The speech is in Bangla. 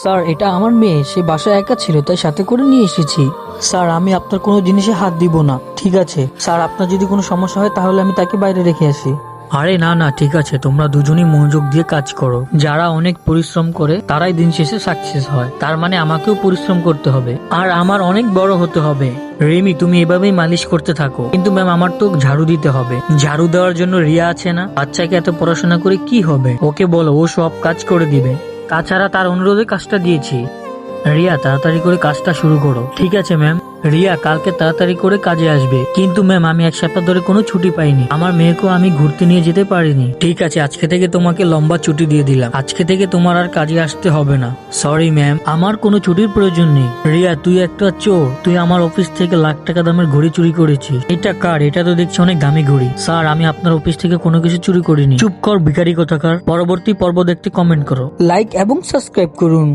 স্যার, এটা আমার মেয়ে, সে বাসায় একা ছিল তাই সাথে করে নিয়ে এসেছি। স্যার, আমি আপনার কোনো জিনিসে হাত দিব না। ঠিক আছে স্যার, আপনার যদি কোনো সমস্যা হয় তাহলে আমি তাকে বাইরে রেখে আসি। আরে না না, ঠিক আছে, তোমরা দুজনই মনোযোগ দিয়ে কাজ করো। যারা অনেক পরিশ্রম করে তারাই দিন শেষে সাকসেস হয়, তার মানে আমাকেও পরিশ্রম করতে হবে আর আমার অনেক বড় হতে হবে। রিমি, তুমি এভাবেই মালিশ করতে থাকো। কিন্তু ম্যাম, আমার তো ঝাড়ু দিতে হবে। ঝাড়ু দেওয়ার জন্য রিয়া আছে না? বাচ্চাকে এত পড়াশোনা করে কি হবে? ওকে বলো, ও সব কাজ করে দিবে। তাছাড়া তার অনুরোধে কাজটা দিয়েছি। রিয়া, তাড়াতাড়ি করে কাজটা শুরু করো। ঠিক আছে ম্যাম। রিয়া, কালকে তাড়াতাড়ি করে কাজে আসবে। কিন্তু ম্যাম, আমি এক সপ্তাহ ধরে কোনো ছুটি পাইনি। আমার মেয়েকেও আমি ঘুরতে নিয়ে যেতে পারিনি। ঠিক আছে, আজকে থেকে তোমাকে লম্বা ছুটি দিয়ে দিলাম। আজকে থেকে তোমার আর কাজে আসতে হবে না। সরি ম্যাম, আমার কোনো ছুটির প্রয়োজন নেই। রিয়া, তুই একটা চোর। তুই আমার অফিস থেকে লাখ টাকা দামের ঘড়ি চুরি করেছিস। এটা কার? এটা তো দেখছি অনেক দামি ঘড়ি। স্যার, আমি আপনার অফিস থেকে কোনো কিছু চুরি করিনি। চুপ কর ভিখারি কোথাকার। পরবর্তী পর্ব দেখতে কমেন্ট করো, লাইক এবং সাবস্ক্রাইব করুন।